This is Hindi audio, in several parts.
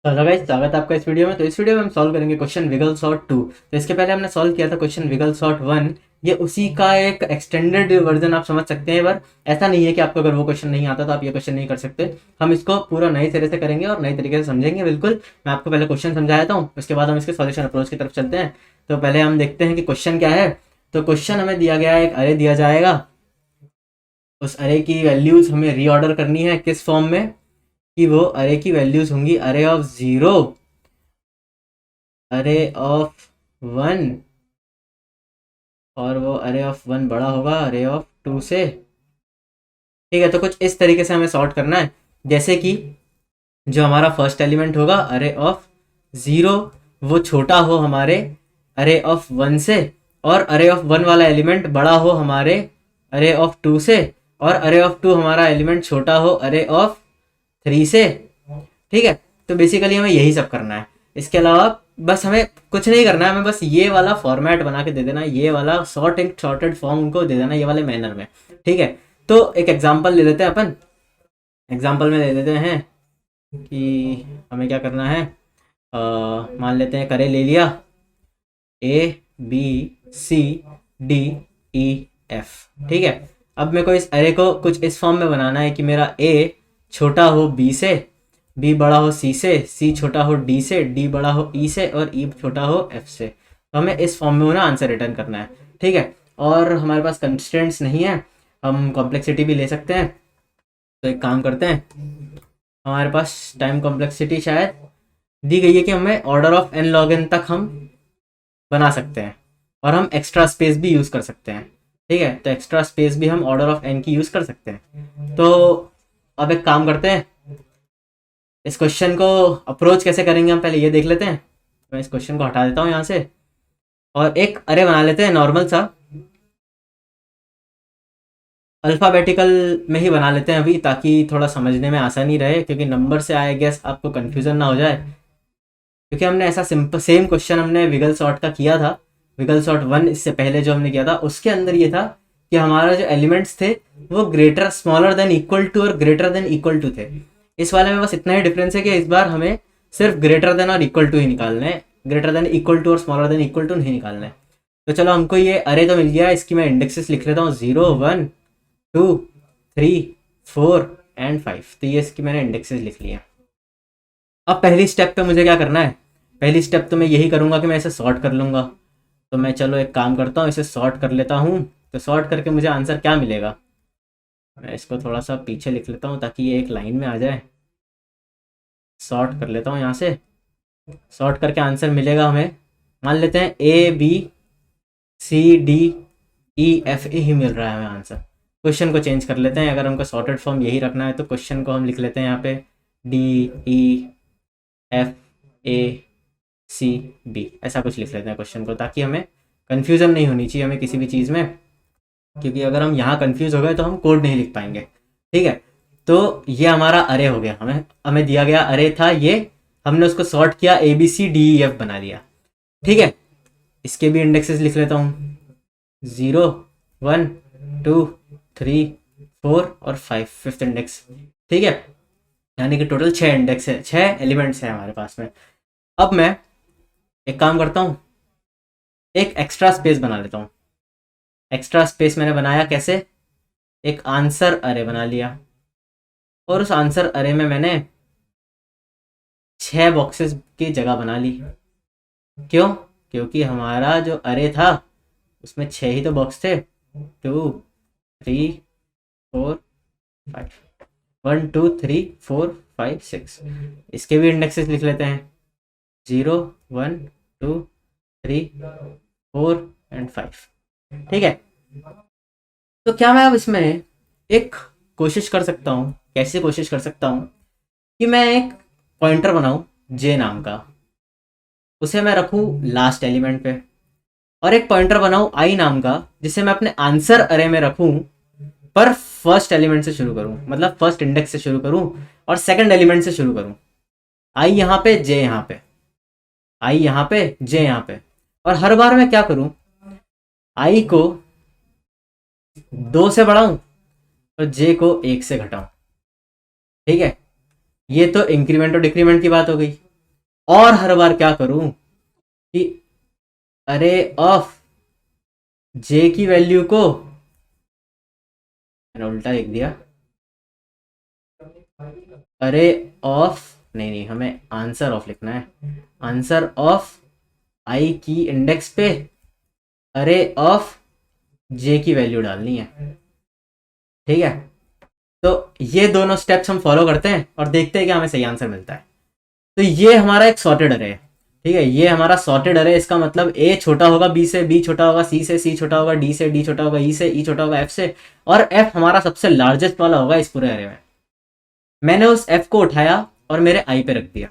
तो हेलो गाइस, स्वागत है आपका इस वीडियो में। तो इस वीडियो में हम सॉल्व करेंगे क्वेश्चन विगल सॉर्ट 2। तो इसके पहले हमने सॉल्व किया था क्वेश्चन विगल सॉर्ट 1। ये उसी का एक एक्सटेंडेड वर्जन आप समझ सकते हैं। पर ऐसा नहीं है कि आपको अगर वो क्वेश्चन नहीं आता तो आप ये क्वेश्चन नहीं कर सकते। हम इसको पूरा नए सिरे से करेंगे और नए तरीके से समझेंगे। बिल्कुल, मैं आपको पहले क्वेश्चन समझाया था, उसके बाद हम इसके सॉल्यूशन अप्रोच की तरफ चलते हैं। तो पहले हम देखते हैं कि क्वेश्चन क्या है। तो क्वेश्चन हमें दिया गया है, एक अरे दिया जाएगा। उस अरे की वैल्यूज हमें रीऑर्डर करनी है किस फॉर्म में, कि वो अरे की वैल्यूज होंगी अरे ऑफ 0, अरे ऑफ 1, और वो अरे ऑफ 1 बड़ा होगा अरे ऑफ 2 से। ठीक है, तो कुछ इस तरीके से हमें सॉर्ट करना है। जैसे कि जो हमारा फर्स्ट एलिमेंट होगा अरे ऑफ 0, वो छोटा हो हमारे अरे ऑफ 1 से, और अरे ऑफ 1 वाला एलिमेंट बड़ा हो हमारे अरे ऑफ 2 से, और अरे ऑफ 2 हमारा एलिमेंट छोटा हो अरे ऑफ 3 से। ठीक है, तो बेसिकली हमें यही सब करना है। इसके अलावा बस हमें कुछ नहीं करना है, हमें बस ये वाला फॉर्मेट बना के दे देना है, ये वाला सॉर्टेड फॉर्म उनको दे देना, ये वाले मैनर में। ठीक है, तो एक एग्जांपल ले लेते हैं अपन। एग्जांपल में ले लेते हैं कि हमें क्या करना है। मान लेते हैं करे ले लिया A B C D E F. ठीक है, अब मेरे को इस अरे को कुछ इस फॉर्म में बनाना है कि मेरा ए छोटा हो बी से, बी बड़ा हो सी से, सी छोटा हो डी से, डी बड़ा हो ई से, और ई छोटा हो एफ से। तो हमें इस फॉर्म में ना आंसर रिटर्न करना है। ठीक है, और हमारे पास कंस्ट्रेंट्स नहीं है, हम कॉम्प्लेक्सिटी भी ले सकते हैं। तो एक काम करते हैं, हमारे पास टाइम कॉम्प्लेक्सिटी शायद दी गई है कि हमें order of N log N तक हम बना सकते हैं, और हम एक्स्ट्रा स्पेस भी यूज़ कर सकते हैं। ठीक है, तो एक्स्ट्रा स्पेस भी हम ऑर्डर ऑफ एन की यूज़ कर सकते हैं। तो अब एक काम करते हैं, इस क्वेश्चन को अप्रोच कैसे करेंगे हम पहले ये देख लेते हैं। मैं इस क्वेश्चन को हटा देता हूँ यहाँ से, और एक अरे बना लेते हैं नॉर्मल सा, अल्फ़ाबेटिकल में ही बना लेते हैं अभी, ताकि थोड़ा समझने में आसानी रहे, क्योंकि नंबर से आई गेस आपको कन्फ्यूज़न ना हो जाए। क्योंकि हमने ऐसा सिंपल सेम क्वेश्चन हमने विगल सॉर्ट का किया था, विगल सॉर्ट 1 इससे पहले जो हमने किया था, उसके अंदर ये था कि हमारा जो एलिमेंट्स थे वो greater smaller than equal to और ग्रेटर देन इक्वल टू थे। इस वाले में बस इतना ही डिफरेंस है कि इस बार हमें सिर्फ ग्रेटर देन और इक्वल टू ही निकालना है, ग्रेटर देन इक्वल टू और स्मॉलर देन इक्वल टू नहीं निकालना है। तो चलो, हमको ये अरे तो मिल गया, इसकी मैं इंडेक्सेस लिख लेता हूँ 0 1 2 3 4 एंड 5। तो ये इसकी मैंने इंडेक्सेस लिख लिया। अब पहली स्टेप पे मुझे क्या करना है, पहली स्टेप तो मैं यही करूँगा कि मैं इसे सॉर्ट कर लूँगा। तो मैं चलो एक काम करता हूँ, इसे सॉर्ट कर लेता हूँ। तो सॉर्ट करके मुझे आंसर क्या मिलेगा, मैं इसको थोड़ा सा पीछे लिख लेता हूँ ताकि ये एक लाइन में आ जाए। सॉर्ट कर लेता हूँ यहाँ से, सॉर्ट करके आंसर मिलेगा हमें, मान लेते हैं A B C D E F A ही मिल रहा है हमें आंसर। क्वेश्चन को चेंज कर लेते हैं, अगर हमको सॉर्टेड फॉर्म यही रखना है तो क्वेश्चन को हम लिख लेते हैं यहाँ पे D E F A C B, ऐसा कुछ लिख लेते हैं क्वेश्चन को, ताकि हमें कन्फ्यूज़न नहीं होनी चाहिए हमें किसी भी चीज़ में। क्योंकि अगर हम यहाँ कंफ्यूज हो गए तो हम कोड नहीं लिख पाएंगे। ठीक है, तो ये हमारा अरे हो गया, हमें हमें दिया गया अरे था ये, हमने उसको सॉर्ट किया, A B C D E F बना लिया। ठीक है, इसके भी इंडेक्सेस लिख लेता हूँ 0 1 2 3 4 और 5, फिफ्थ इंडेक्स। ठीक है, यानी कि टोटल 6 इंडेक्स है, 6 एलिमेंट्स हैं हमारे पास में। अब मैं एक काम करता हूँ, एक एक्स्ट्रा स्पेस बना लेता हूँ। एक्स्ट्रा स्पेस मैंने बनाया कैसे, एक आंसर अरे बना लिया, और उस आंसर अरे में मैंने 6 बॉक्सेस की जगह बना ली। क्यों, क्योंकि हमारा जो अरे था उसमें 6 ही तो बॉक्स थे, 2 3 4 5, 1 2 3 4 5 6। इसके भी इंडेक्सेस लिख लेते हैं 0 1 2 3 4 एंड 5। ठीक है, तो क्या मैं अब इसमें एक कोशिश कर सकता हूँ, कैसे कोशिश कर सकता हूँ कि मैं एक पॉइंटर बनाऊँ जे नाम का, उसे मैं रखूँ लास्ट एलिमेंट पे, और एक पॉइंटर बनाऊँ आई नाम का जिसे मैं अपने आंसर अरे में रखूँ, पर फर्स्ट एलिमेंट से शुरू करूँ, मतलब फर्स्ट इंडेक्स से शुरू करूँ और सेकंड एलिमेंट से शुरू करूँ। आई यहाँ पे, जे यहाँ पे, आई यहाँ पे, जे यहाँ पे, और हर बार मैं क्या करूँ, आई को 2 से बढ़ाऊं और जे को 1 से घटाऊं। ठीक है, ये तो इंक्रीमेंट और डिक्रीमेंट की बात हो गई। और हर बार क्या करूं कि अरे ऑफ जे की वैल्यू को, मैंने उल्टा लिख दिया, अरे ऑफ, नहीं नहीं, हमें आंसर ऑफ लिखना है, आंसर ऑफ आई की इंडेक्स पे अरे ऑफ जे की वैल्यू डालनी है। ठीक है, तो ये दोनों स्टेप्स हम फॉलो करते हैं और देखते हैं कि हमें सही आंसर मिलता है। तो ये हमारा एक सॉर्टेड अरे है। ठीक है, ये हमारा सॉर्टेड अरे, इसका मतलब ए छोटा होगा बी से, बी छोटा होगा सी से, सी छोटा होगा डी से, डी छोटा होगा ई से, ई छोटा होगा एफ से, और एफ हमारा सबसे लार्जेस्ट वाला होगा इस पूरे अरे में। मैंने उस एफ को उठाया और मेरे आई पे रख दिया।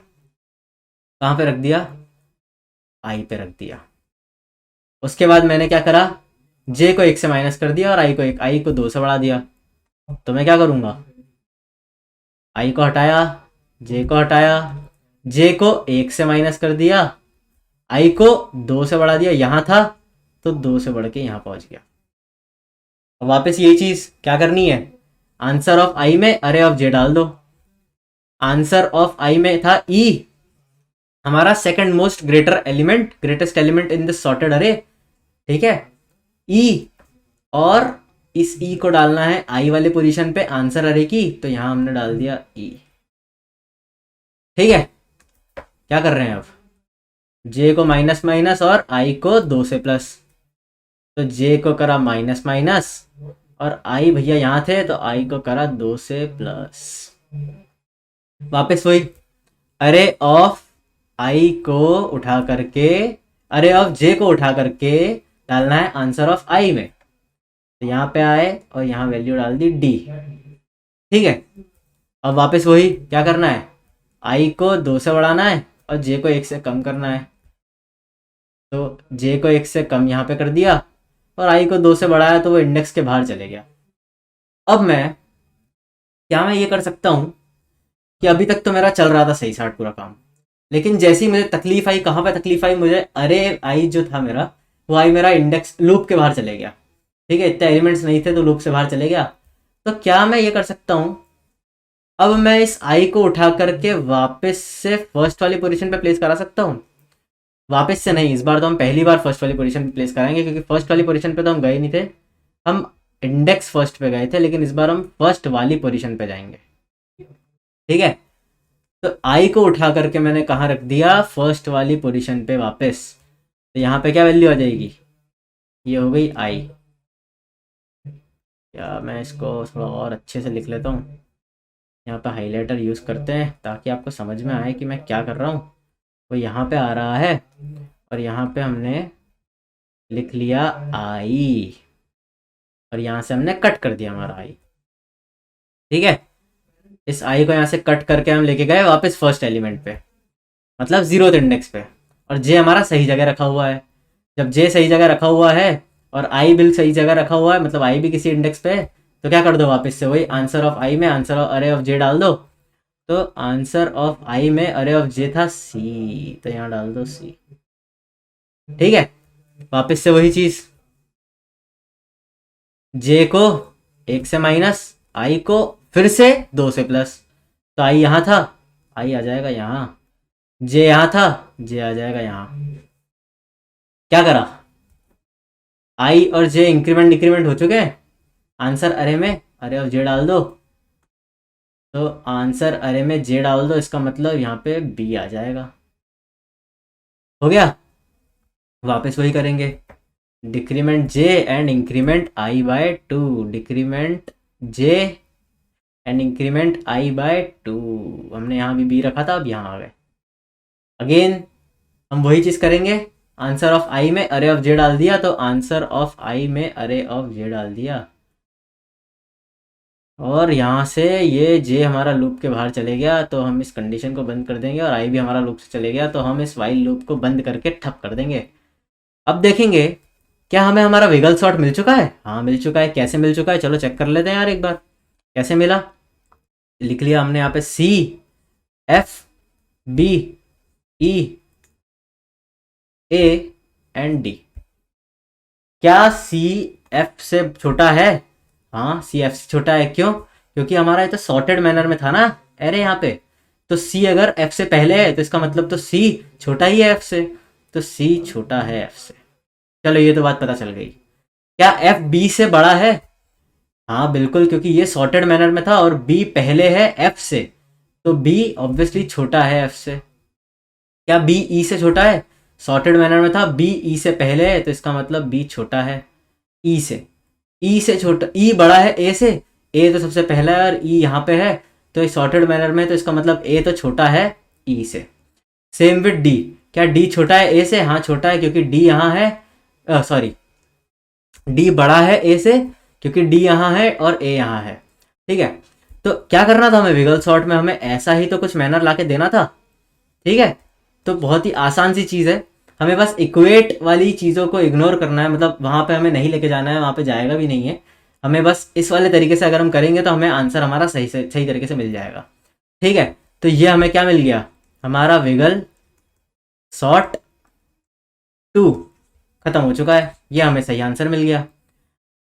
कहाँ पे रख दिया? आई पे रख दिया। उसके बाद मैंने क्या करा, जे को एक से माइनस कर दिया और आई को दो से बढ़ा दिया। तो मैं क्या करूंगा, आई को हटाया, जे को हटाया, जे को एक से माइनस कर दिया, आई को दो से बढ़ा दिया, यहां था तो दो से बढ़ के यहां पहुंच गया। अब वापस यही चीज क्या करनी है, आंसर ऑफ आई में अरे ऑफ जे डाल दो। आंसर ऑफ आई में था ई, हमारा second most greatest element in this sorted अरे। ठीक है, ई, और इस ई को डालना है आई वाले पोजीशन पे आंसर अरे की, तो यहां हमने डाल दिया ई। ठीक है, क्या कर रहे हैं अब, जे को माइनस माइनस और आई को दो से प्लस, तो जे को करा माइनस माइनस और आई भैया यहां थे तो आई को करा दो से प्लस। वापस वही, अरे ऑफ आई को उठा करके, अरे ऑफ जे को उठा करके डालना है आंसर ऑफ आई में, तो यहाँ पे आए और यहाँ वैल्यू डाल दी डी। ठीक है, अब वापस वही क्या करना है, आई को दो से बढ़ाना है और जे को एक से कम करना है, तो जे को एक से कम यहाँ पे कर दिया और आई को दो से बढ़ाया तो वो इंडेक्स के बाहर चले गया। अब मैं ये कर सकता हूँ कि अभी तक तो मेरा चल रहा था सही साठ पूरा काम, लेकिन जैसे ही मुझे तकलीफ आई, कहाँ पे तकलीफ आई मुझे, अरे आई जो था मेरा, वो आई मेरा इंडेक्स लूप के बाहर चले गया। ठीक है, इतने एलिमेंट्स नहीं थे तो लूप से बाहर चले गया। तो क्या मैं ये कर सकता हूँ, अब मैं इस आई को उठा करके वापस से फर्स्ट वाली पोजीशन पे प्लेस करा सकता हूँ। वापस से नहीं, इस बार तो हम पहली बार फर्स्ट वाली पोजीशन पे प्लेस कराएंगे, क्योंकि फर्स्ट वाली पोजीशन पे तो हम गए नहीं थे, हम इंडेक्स फर्स्ट पे गए थे, लेकिन इस बार हम फर्स्ट वाली पोजीशन पे जाएंगे। ठीक है, तो आई को उठा करके मैंने कहाँ रख दिया, फर्स्ट वाली पोजीशन पे वापस, तो यहाँ पे क्या वैल्यू आ जाएगी, ये हो गई आई। या मैं इसको थोड़ा और अच्छे से लिख लेता हूँ, यहाँ पे हाइलाइटर यूज़ करते हैं ताकि आपको समझ में आए कि मैं क्या कर रहा हूँ। वो यहाँ पे आ रहा है और यहाँ पे हमने लिख लिया आई, और यहाँ से हमने कट कर दिया हमारा आई। ठीक है, इस आई को यहाँ से कट करके हम लेके गए वापस फर्स्ट एलिमेंट पे, मतलब जीरोथ इंडेक्स पे, और जे हमारा सही जगह रखा हुआ है। जब जे सही जगह रखा हुआ है और आई भी सही जगह रखा हुआ है, मतलब आई भी किसी इंडेक्स पे है, तो क्या कर दो, वापस से वही आंसर ऑफ आई में आंसर ऑफ अरे ऑफ जे डाल दो। तो आंसर ऑफ आई में अरे ऑफ जे था सी, तो यहाँ डाल दो सी। ठीक है, वापस से वही चीज, जे को एक से माइनस, आई को फिर से दो से प्लस, तो आई यहाँ था, आई आ जाएगा यहाँ, जे यहाँ था, जे आ जाएगा यहाँ। क्या करा, आई और जे इंक्रीमेंट डिक्रीमेंट हो चुके हैं, आंसर अरे में अरे ऑफ जे डाल दो, तो आंसर अरे में जे डाल दो, इसका मतलब यहाँ पे बी आ जाएगा। हो गया, वापस वही करेंगे, decrement J and increment I by two, decrement J and increment I by two, हमने यहाँ भी बी रखा था, अब यहाँ आ गए। अगेन हम वही चीज़ करेंगे, आंसर ऑफ आई में अरे ऑफ जे डाल दिया, तो आंसर ऑफ आई में अरे ऑफ जे डाल दिया, और यहाँ से ये जे हमारा लूप के बाहर चले गया, तो हम इस कंडीशन को बंद कर देंगे, और आई भी हमारा लूप से चले गया, तो हम इस वाइल लूप को बंद करके ठप कर देंगे। अब देखेंगे क्या हमें हमारा विगल सॉर्ट मिल चुका है। हाँ मिल चुका है, कैसे मिल चुका है चलो चेक कर लेते हैं यार एक बार, कैसे मिला। लिख लिया हमने यहाँ पे C F B E A and D. क्या सी एफ से छोटा है, हाँ सी एफ से छोटा है, क्यों, क्योंकि हमारा ये तो सॉर्टेड मैनर में था ना एरे यहाँ पे, तो सी अगर एफ से पहले है तो इसका मतलब तो सी छोटा ही है एफ से, तो सी छोटा है एफ से। चलो ये तो बात पता चल गई। क्या एफ बी से बड़ा है? हाँ बिल्कुल, क्योंकि ये सॉर्टेड मैनर में था और बी पहले है एफ से, तो बी ऑब्वियसली छोटा है एफ से। क्या बी ई से छोटा है? सॉर्टेड मैनर में था, बी ई से पहले है, तो इसका मतलब बी छोटा है ई से। ई से छोटा, ई बड़ा है ए से, ए तो सबसे पहला है और ई यहाँ पे है, तो इस सॉर्टेड मैनर में तो इसका मतलब ए तो छोटा है ई से। Same with D. क्या डी छोटा है ए से? हाँ छोटा है, क्योंकि डी यहाँ है, सॉरी डी बड़ा है ए से, क्योंकि डी यहाँ है और ए यहाँ है। ठीक है, तो क्या करना था हमें विगल सॉर्ट में? हमें ऐसा ही तो कुछ मैनर ला के देना था। ठीक है, तो बहुत ही आसान सी चीज़ है, हमें बस इक्वेट वाली चीज़ों को इग्नोर करना है, मतलब वहाँ पे हमें नहीं लेके जाना है, वहाँ पे जाएगा भी नहीं है। हमें बस इस वाले तरीके से अगर हम करेंगे तो हमें आंसर हमारा सही तरीके से मिल जाएगा। ठीक है, तो ये हमें क्या मिल गया? हमारा विगल सॉर्ट 2 खत्म हो चुका है, ये हमें सही आंसर मिल गया।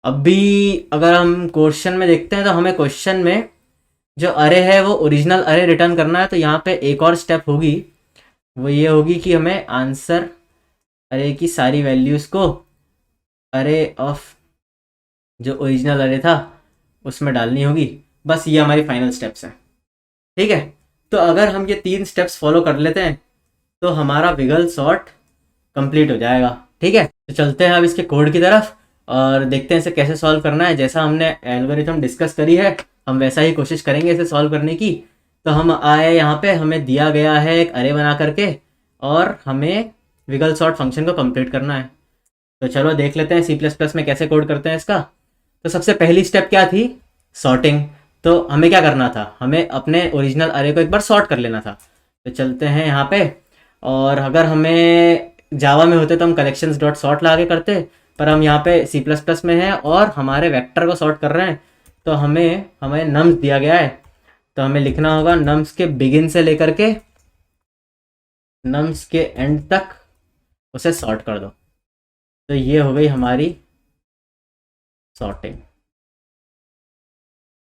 अभी अगर हम क्वेश्चन में देखते हैं तो हमें क्वेश्चन में जो अरे है वो ओरिजिनल अरे रिटर्न करना है, तो यहाँ पे एक और स्टेप होगी, वो ये होगी कि हमें आंसर अरे की सारी वैल्यूज़ को अरे ऑफ जो ओरिजिनल अरे था उसमें डालनी होगी। बस ये हमारी फाइनल स्टेप्स हैं। ठीक है, तो अगर हम ये 3 स्टेप्स फॉलो कर लेते हैं तो हमारा विगल सॉर्ट कंप्लीट हो जाएगा। ठीक है, तो चलते हैं अब इसके कोड की तरफ और देखते हैं इसे कैसे सॉल्व करना है। जैसा हमने एल्गोरिथम डिस्कस करी है हम वैसा ही कोशिश करेंगे इसे सॉल्व करने की। तो हम आए यहाँ पे, हमें दिया गया है एक अरे बना करके और हमें विगल सॉर्ट फंक्शन को कंप्लीट करना है। तो चलो देख लेते हैं C++ में कैसे कोड करते हैं इसका। तो सबसे पहली स्टेप क्या थी? सॉर्टिंग। तो हमें क्या करना था? हमें अपने ओरिजिनल अरे को एक बार सॉर्ट कर लेना था। तो चलते हैं यहाँ पे, और अगर हमें जावा में होते तो हम कलेक्शंस डॉट सॉर्ट ला के करते, पर हम यहाँ पे C++ में हैं और हमारे वेक्टर को सॉर्ट कर रहे हैं, तो हमें नम्स दिया गया है, तो हमें लिखना होगा नम्स के बिगिन से लेकर के नम्स के एंड तक उसे सॉर्ट कर दो। तो ये हो गई हमारी सॉर्टिंग,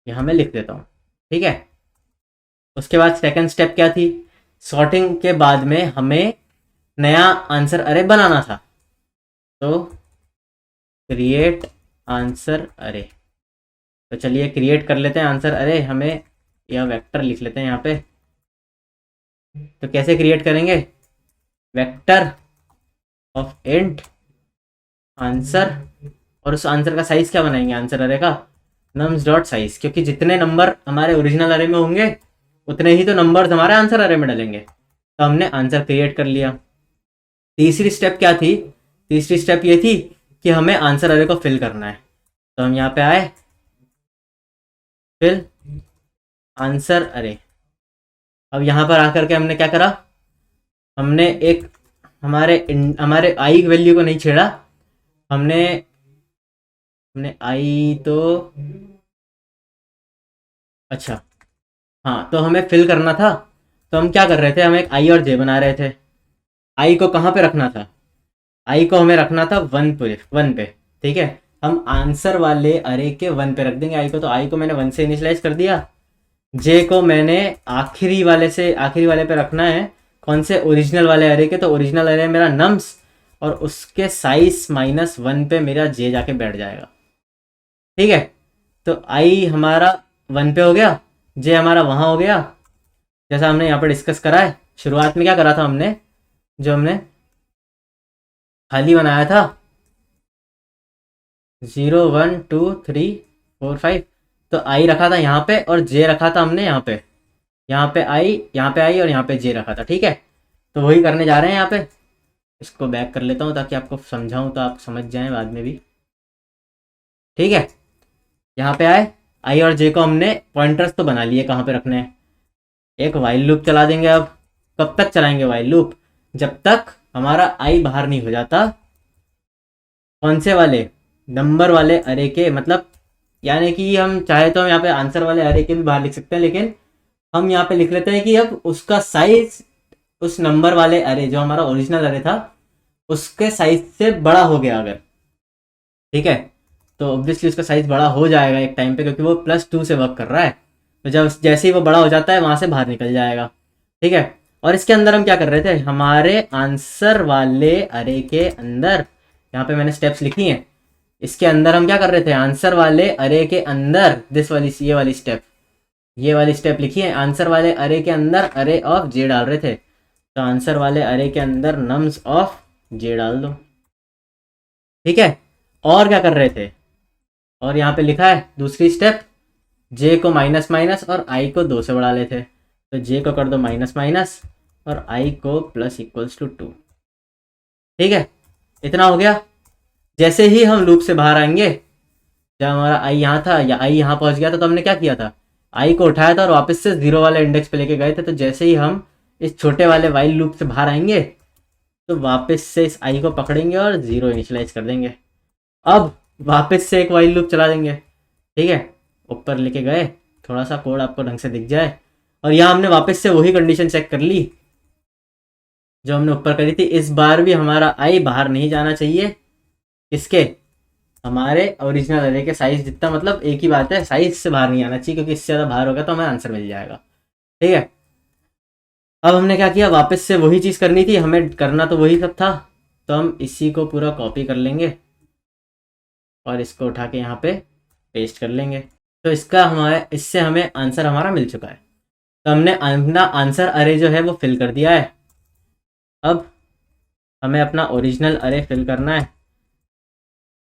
यहाँ मैं लिख देता हूँ। ठीक है, उसके बाद सेकंड स्टेप क्या थी? सॉर्टिंग के बाद में हमें नया आंसर अरे बनाना था, तो क्रिएट आंसर अरे। तो चलिए क्रिएट कर लेते हैं आंसर अरे, हमें यह वेक्टर लिख लेते हैं यहाँ पे। तो कैसे क्रिएट करेंगे? वेक्टर ऑफ इंट आंसर, और उस आंसर का साइज क्या बनाएंगे आंसर अरे का? नम्स डॉट साइज, क्योंकि जितने नंबर हमारे ओरिजिनल अरे में होंगे उतने ही तो नंबर्स हमारे आंसर अरे में डलेंगे। तो हमने आंसर क्रिएट कर लिया। तीसरी स्टेप क्या थी? तीसरी स्टेप ये थी कि हमें आंसर अरे को फिल करना है। तो हम यहाँ पे आए, फिल आंसर अरे। अब यहाँ पर आकर के हमने क्या करा? हमने एक हमारे आई वैल्यू को नहीं छेड़ा, हमने आई तो अच्छा हाँ, तो हमें फिल करना था। तो हम क्या कर रहे थे? हम एक आई और जे बना रहे थे। आई को कहाँ पे रखना था? आई को हमें रखना था 1 पे। ठीक है, हम आंसर वाले अरे के 1 पे रख देंगे आई को। तो आई को मैंने 1 से इनिशलाइज कर दिया, जे को मैंने आखिरी वाले पे रखना है। कौन से? ओरिजिनल वाले अरे के। तो ओरिजिनल अरे मेरा नम्स और उसके साइज -1 पे मेरा जे जाके बैठ जाएगा। ठीक है, तो आई हमारा 1 पे हो गया, जे हमारा वहाँ हो गया, जैसा हमने यहाँ पर डिस्कस करा है। शुरुआत में क्या करा था हमने? जो हमने खाली बनाया था 0 1 2 3 4 5, तो आई रखा था यहाँ पे और जे रखा था हमने यहाँ पे आई, और यहाँ पे जे रखा था। ठीक है, तो वही करने जा रहे हैं यहाँ पे। इसको बैक कर लेता हूँ ताकि आपको समझाऊँ तो आप समझ जाएं बाद में भी। ठीक है, यहाँ पे आए, आई और जे को हमने पॉइंटर्स तो बना लिए कहाँ पे रखने हैं। एक वाइल लूप चला देंगे। अब कब तक चलाएंगे वाइल लूप? जब तक हमारा आई बाहर नहीं हो जाता। कौन से वाले? नंबर वाले अरे के, मतलब यानी कि हम चाहे तो हम यहाँ पे आंसर वाले अरे के भी बाहर लिख सकते हैं, लेकिन हम यहाँ पे लिख लेते हैं कि अब उसका साइज उस नंबर वाले अरे जो हमारा ओरिजिनल अरे था उसके साइज से बड़ा हो गया अगर। ठीक है, तो ऑब्वियसली उसका साइज बड़ा हो जाएगा एक टाइम पे, क्योंकि वो +2 से वर्क कर रहा है। तो जब जैसे ही वो बड़ा हो जाता है वहाँ से बाहर निकल जाएगा। ठीक है। और इसके अंदर हम क्या कर रहे थे, हमारे आंसर वाले अरे के अंदर, यहाँ पे मैंने स्टेप्स लिखी हैं, इसके अंदर हम क्या कर रहे थे, आंसर वाले अरे के अंदर दिस वाली ये वाली स्टेप लिखी है, आंसर वाले अरे के अंदर अरे ऑफ जे डाल रहे थे। तो आंसर वाले अरे के अंदर नम्स ऑफ जे डाल दो। ठीक है। और क्या कर रहे थे, और यहाँ पे लिखा है दूसरी स्टेप, जे को माइनस माइनस और आई को 2 से बढ़ा लेते। तो जे को कर दो माइनस माइनस और आई को प्लस इक्वल्स टू 2। ठीक है, इतना हो गया। जैसे ही हम लूप से बाहर आएंगे, जब हमारा आई यहाँ था या आई यहाँ पहुँच गया था, तो हमने क्या किया था, आई को उठाया था और वापस से 0 वाले इंडेक्स पे लेके गए थे। तो जैसे ही हम इस छोटे वाले वाइल लूप से बाहर आएंगे, तो वापस से इस आई को पकड़ेंगे और 0 इनिशियलाइज कर देंगे। अब वापस से एक वाइल लूप चला देंगे। ठीक है, ऊपर लेके गए, थोड़ा सा कोड आपको ढंग से दिख जाए, और यहाँ हमने वापस से वही कंडीशन चेक कर ली जो हमने ऊपर करी थी। इस बार भी हमारा आई बाहर नहीं जाना चाहिए, इसके हमारे ओरिजिनल अरे के साइज जितना, मतलब एक ही बात है, साइज से बाहर नहीं आना चाहिए, क्योंकि इससे ज़्यादा बाहर होगा तो हमें आंसर मिल जाएगा। ठीक है, अब हमने क्या किया, वापस से वही चीज़ करनी थी, हमें करना तो वही सब था। तो हम इसी को पूरा कॉपी कर लेंगे और इसको उठा के यहाँ पे पेस्ट कर लेंगे। तो इसका हमारे, इससे हमें आंसर हमारा मिल चुका है। तो हमने अपना आंसर अरे जो है वो फिल कर दिया है। अब हमें अपना ओरिजिनल अरे फिल करना है,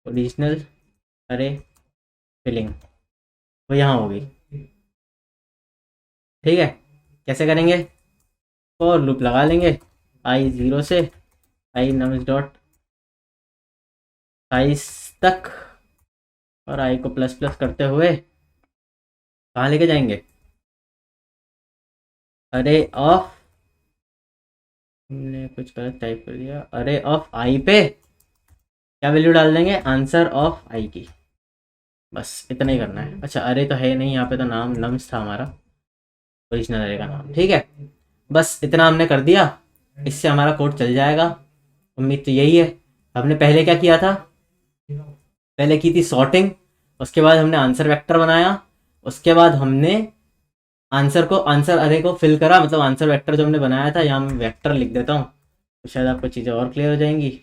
ओरिजिनल अरे फिलिंग वो यहाँ होगी। ठीक है, कैसे करेंगे, फॉर लूप लगा लेंगे आई 0 से आई नम्स डॉट साइज तक, और आई को प्लस प्लस करते हुए कहाँ लेके जाएंगे, अरे ऑफ, हमने कुछ गलत टाइप कर दिया, अरे ऑफ आई पे क्या वैल्यू डाल देंगे, आंसर ऑफ आई की। बस इतना ही करना है। अच्छा, अरे तो है नहीं यहाँ पे, तो नाम नम्स था हमारा, ओरिजिनल अरे का नाम। ठीक है, बस इतना हमने कर दिया, इससे हमारा कोड चल जाएगा। उम्मीद तो यही है। हमने पहले क्या किया था, पहले की थी सॉर्टिंग, उसके बाद हमने आंसर वेक्टर बनाया, उसके बाद हमने आंसर अरे को फिल करा, मतलब आंसर वेक्टर जो हमने बनाया था, यहाँ मैं वेक्टर लिख देता हूँ तो शायद आपको चीज़ें और क्लियर हो जाएंगी।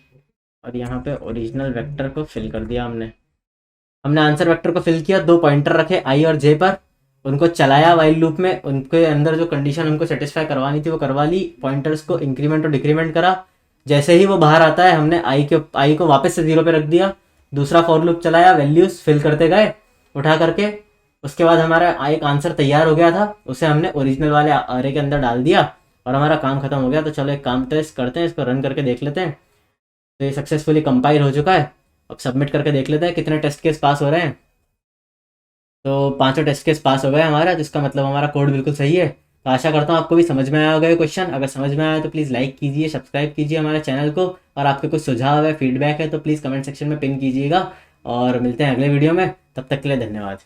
और यहाँ पे ओरिजिनल वेक्टर को फिल कर दिया हमने आंसर वेक्टर को फिल किया, 2 पॉइंटर रखे आई और जे पर, उनको चलाया वाइल लूप में, उनके अंदर जो कंडीशन हमको सेटिस्फाई करवानी थी वो करवा ली, पॉइंटर्स को इंक्रीमेंट और डिक्रीमेंट करा। जैसे ही वो बाहर आता है, हमने आई को वापस से 0 पे रख दिया, दूसरा फॉर लूप चलाया, वैल्यूज फिल करते गए उठा करके। उसके बाद हमारा एक आंसर तैयार हो गया था, उसे हमने ओरिजिनल वाले अरे के अंदर डाल दिया और हमारा काम खत्म हो गया। तो चलो एक काम टेस्ट करते हैं, इसको रन करके देख लेते हैं। तो ये सक्सेसफुली कंपाइल हो चुका है। अब सबमिट करके देख लेते हैं कितने टेस्ट केस पास हो रहे हैं। तो 5 टेस्ट केस पास हो गए हमारा, जिसका मतलब हमारा कोड बिल्कुल सही है। तो आशा करता हूँ आपको भी समझ में आया होगा ये क्वेश्चन। अगर समझ में आया तो प्लीज़ लाइक कीजिए, सब्सक्राइब कीजिए हमारे चैनल को, और आपके कुछ सुझाव है, फीडबैक है तो प्लीज़ कमेंट सेक्शन में पिन कीजिएगा। और मिलते हैं अगले वीडियो में, तब तक के लिए धन्यवाद।